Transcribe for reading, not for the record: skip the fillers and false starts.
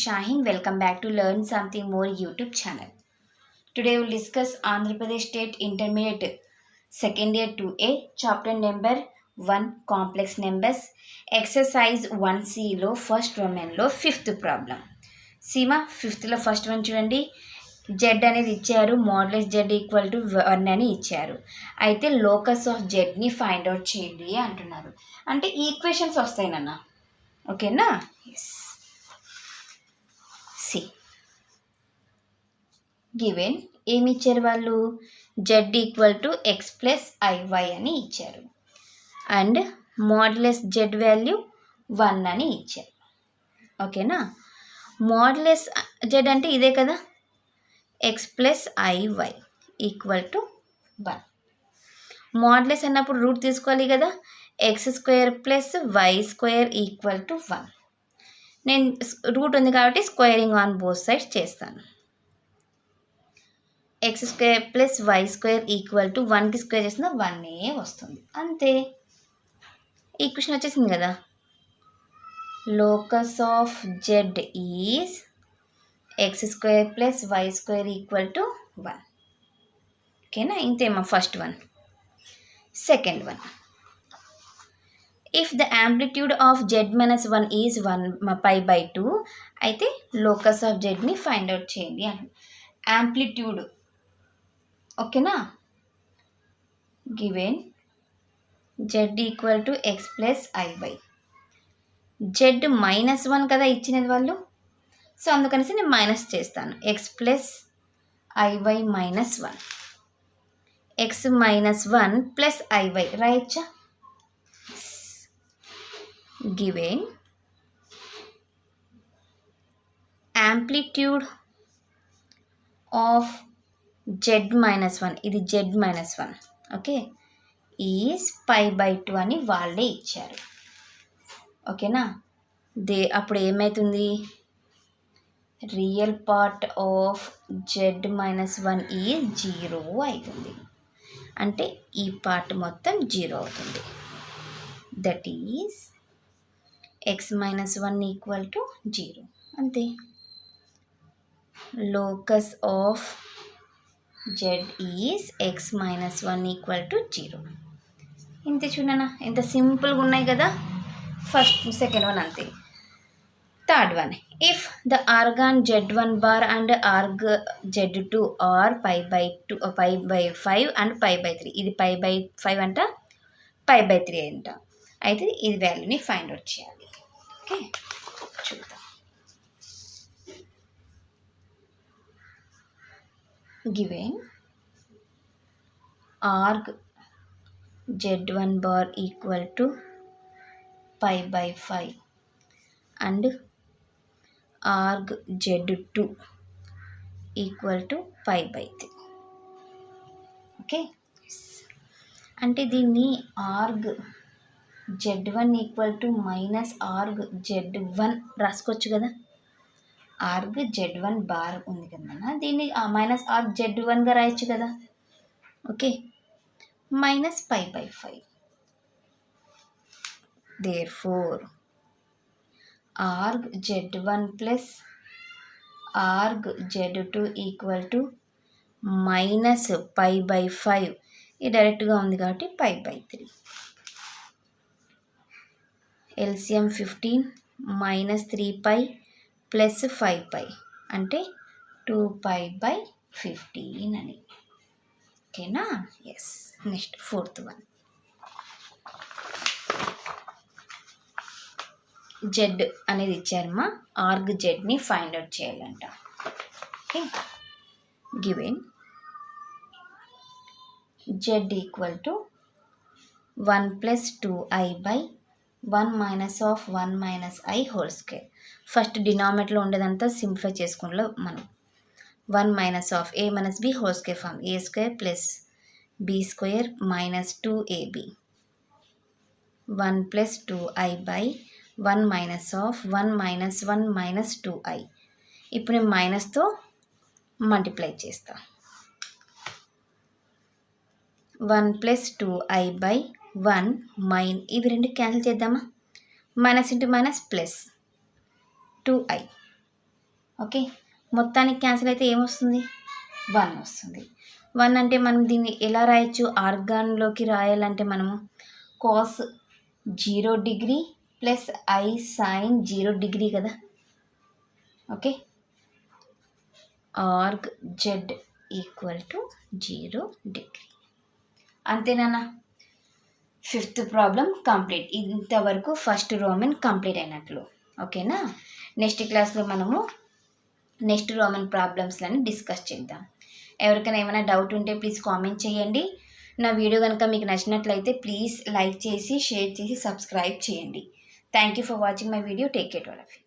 Shahin. Welcome back to Learn Something More YouTube channel. Today we'll discuss Andhra Pradesh State Intermediate Second Year 2A Chapter Number 1 Complex Numbers Exercise 1C లో first డొమైన్లో fifth problem. సీమా ఫిఫ్త్లో first one చూడండి. Z అనేది ఇచ్చారు, modulus Z equal to 1 అని ఇచ్చారు. అయితే లోకస్ ఆఫ్ జెడ్ని ఫైండ్ అవుట్ చేయండి అంటున్నారు. అంటే ఈక్వేషన్స్ వస్తాయి నాన్న, ఓకేనా? ఎస్. సి గివెన్ ఏమి ఇచ్చారు వాళ్ళు, Z equal to X plus i y అని ఇచ్చారు అండ్ మోడ్లెస్ జెడ్ వాల్యూ 1 అని ఇచ్చారు, ఓకేనా? మోడ్లెస్ జెడ్ అంటే ఇదే కదా, X plus IY equal to 1. Modulus అన్నప్పుడు రూట్ తీసుకోవాలి కదా, X square plus Y square equal to 1. నేను రూట్ ఉంది కాబట్టి స్క్వేరింగ్ ఆన్ బోత్ సైడ్స్ చేస్తాను. X square plus Y square equal to 1కి స్క్వేర్ చేసిన 1 వస్తుంది, అంతే. ఈక్వేషన్ వచ్చేసింది కదా. Locus of Z is X square plus Y square equal to 1, ఓకేనా? ఇంతేమా first one. Second one, if the amplitude of z minus 1 is 1 pi by 2 అయితే locus of zని ఫైండ్ అవుట్ చేయండి అని. యాంప్లిట్యూడ్, ఓకేనా? Given z equal to X plus i y. z -1 కదా ఇచ్చినది వాళ్ళు, సో అందుకనేసి నేను మైనస్ చేస్తాను. X plus IY -1, X -1 plus IY రాయచ్చా? given amplitude of z minus 1, ఇది z minus 1, okay, is pi by 2 అని వాళ్ళే ఇచ్చారు, ఓకేనా? అప్పుడు ఏమవుతుంది, real part of z minus 1 is 0 అవుతుంది. అంటే ఈ పార్ట్ మొత్తం 0 అవుతుంది. That is X -1 equal to 0, అంతే. Locus of Z is X -1 equal to 0. ఇంతే చూడనా, ఎంత సింపుల్గా ఉన్నాయి కదా. ఫస్ట్ సెకండ్ వన్ అంతే. Third one, if the Argand z1 bar and arg z2 are pi by 5 and pi by 3, ఇది పై by 5 అంట, పై బై 3 అంట. అయితే ఇది వాల్యూని ఫైండ్ అవుట్ చేయాలి, ఓకే? చూద్దాం. Given arg z1 bar equal to pi by 5 and arg z2 equal to pi by 3, okay? అంటే దీన్ని arg z1 equal to minus arg z1 రాసుకోవచ్చు కదా. ఆర్గ్ z1 బార్ ఉంది కదా, దీన్ని మైనస్ ఆర్గ్ z1గా రాయొచ్చు కదా, okay? Minus pi by 5. Therefore arg z1 plus arg z2 equal to minus pi by 5, ఇది డైరెక్ట్గా ఉంది కాబట్టి pi by 3. LCM 15 minus 3π plus 5π అంటే 2π బై 15 అని, ఓకేనా? Yes. Next fourth one, Z అనేది ఇచ్చారమ్మా, ఆర్గ్ జెడ్ని ఫైండ్ అవుట్ చేయాలంట, okay? Given Z equal to 1 plus 2i by 1 minus of 1 minus I whole square. First డినామినేటర్లో ఉండేదంతా సింప్లిఫై చేసుకుంటూ మనం 1 minus of A minus B whole square form, A square plus B square minus 2ab 1 plus 2i by 1 minus of 1 minus 1 minus 2i. ఇప్పుడు నేను మైనస్తో multiply చేస్తా. 1 plus 2i by 1 ఇవి రెండు cancel చేద్దామా, minus into minus plus 2i okay, మొత్తానికి cancel అయితే ఏమొస్తుంది? 1 వస్తుంది. 1 అంటే మనం దీన్ని ఎలా రాయొచ్చు? ఆర్గాన్లోకి రాయాలంటే మనము cos 0 degree plus I sine 0 degree కదా. Okay, arg Z equal to 0 degree. అంతేనా? 5th problem complete. ఇంతవరకు ఫస్ట్ రోమన్ కంప్లీట్ అయినట్లు. ఓకేనా? నెక్స్ట్ క్లాస్లో మనము నెక్స్ట్ రోమన్ ప్రాబ్లమ్స్లని డిస్కస్ చేద్దాం. ఎవరికైనా ఏమైనా డౌట్ ఉంటే ప్లీజ్ కామెంట్ చేయండి. నా వీడియో కనుక మీకు నచ్చినట్లయితే ప్లీజ్ లైక్ చేసి, షేర్ చేసి, సబ్స్క్రైబ్ చేయండి. Thank you for watching my video. Take care all of you.